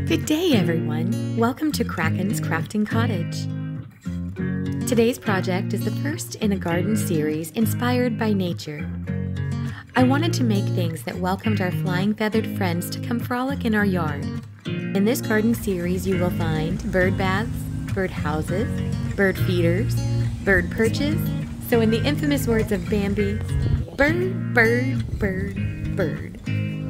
Good day, everyone. Welcome to Kraken's Crafting Cottage. Today's project is the first in a garden series inspired by nature. I wanted to make things that welcomed our flying feathered friends to come frolic in our yard. In this garden series, you will find bird baths, bird houses, bird feeders, bird perches, so in the infamous words of Bambi, bird, bird, bird, bird.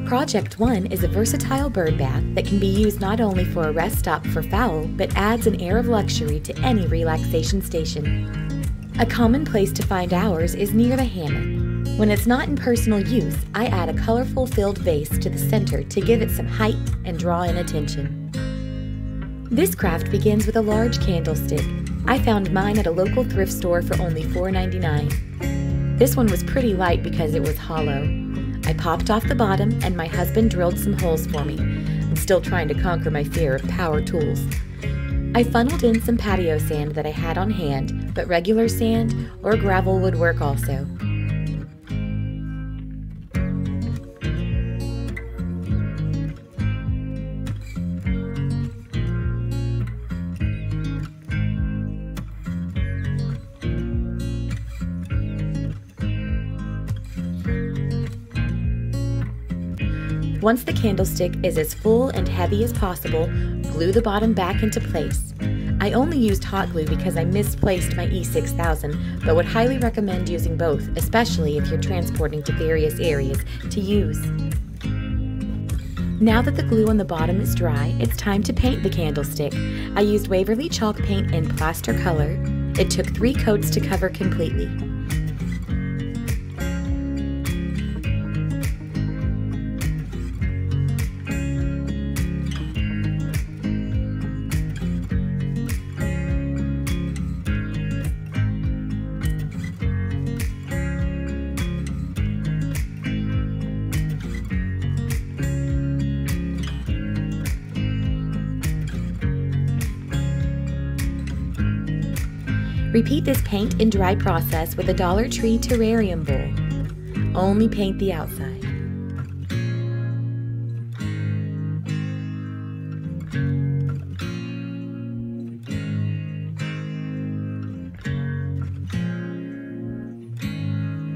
Project 1 is a versatile bird bath that can be used not only for a rest stop for fowl, but adds an air of luxury to any relaxation station. A common place to find ours is near the hammock. When it's not in personal use, I add a colorful filled vase to the center to give it some height and draw in attention. This craft begins with a large candlestick. I found mine at a local thrift store for only $4.99. This one was pretty light because it was hollow. I popped off the bottom and my husband drilled some holes for me. I'm still trying to conquer my fear of power tools. I funneled in some patio sand that I had on hand, but regular sand or gravel would work also. Once the candlestick is as full and heavy as possible, glue the bottom back into place. I only used hot glue because I misplaced my E6000, but would highly recommend using both, especially if you're transporting to various areas to use. Now that the glue on the bottom is dry, it's time to paint the candlestick. I used Waverly chalk paint in plaster color. It took 3 coats to cover completely. Repeat this paint and dry process with a Dollar Tree terrarium bowl. Only paint the outside.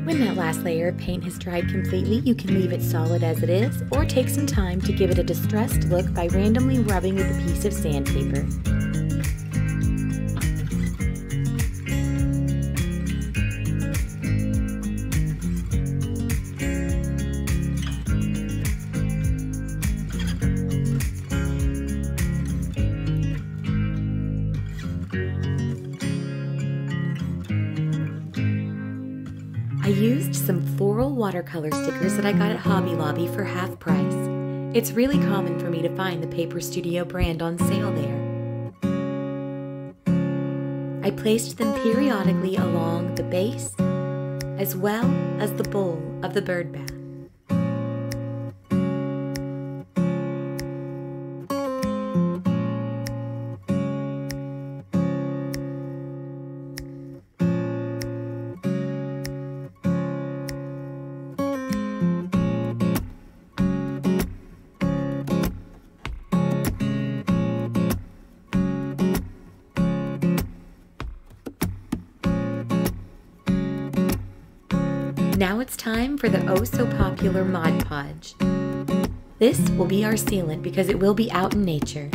When that last layer of paint has dried completely, you can leave it solid as it is, or take some time to give it a distressed look by randomly rubbing with a piece of sandpaper. I used some floral watercolor stickers that I got at Hobby Lobby for half price. It's really common for me to find the Paper Studio brand on sale there. I placed them periodically along the base as well as the bowl of the bird bath. Now it's time for the oh-so-popular Mod Podge. This will be our sealant because it will be out in nature.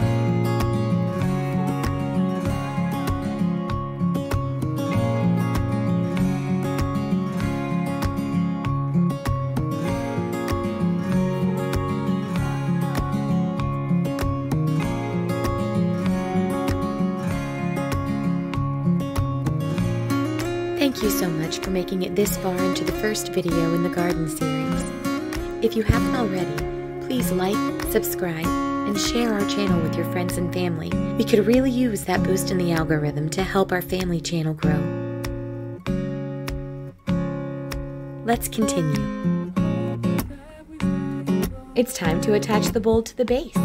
Thank you so much for making it this far into the first video in the garden series. If you haven't already, please like, subscribe, and share our channel with your friends and family. We could really use that boost in the algorithm to help our family channel grow. Let's continue. It's time to attach the bowl to the base.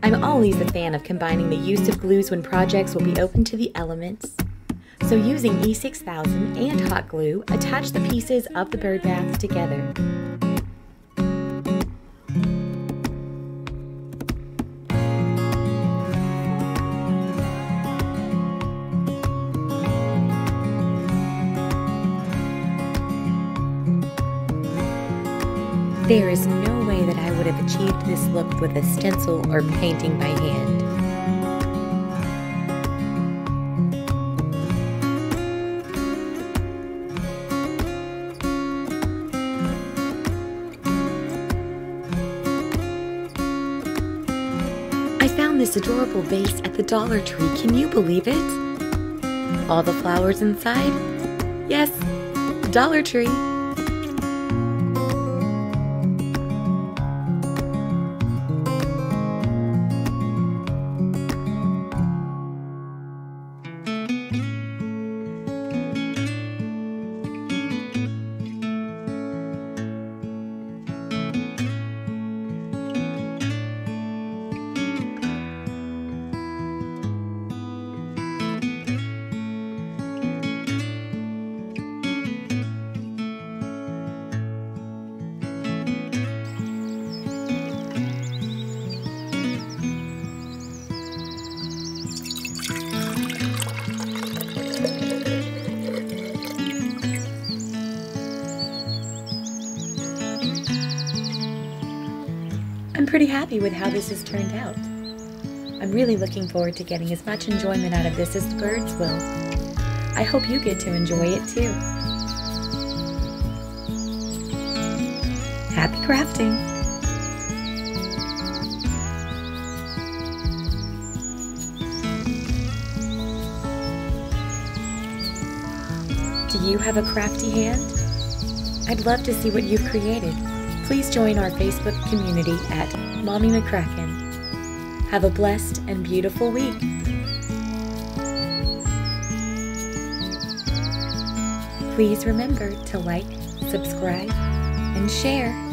I'm always a fan of combining the use of glues when projects will be open to the elements. So using E6000 and hot glue, attach the pieces of the bird bath together. There is no way that I would have achieved this look with a stencil or painting by hand. I found this adorable vase at the Dollar Tree. Can you believe it? All the flowers inside? Yes, Dollar Tree. I'm pretty happy with how this has turned out. I'm really looking forward to getting as much enjoyment out of this as the birds will. I hope you get to enjoy it too. Happy crafting! Do you have a crafty hand? I'd love to see what you've created. Please join our Facebook community at Mommy McCracken. Have a blessed and beautiful week. Please remember to like, subscribe, and share.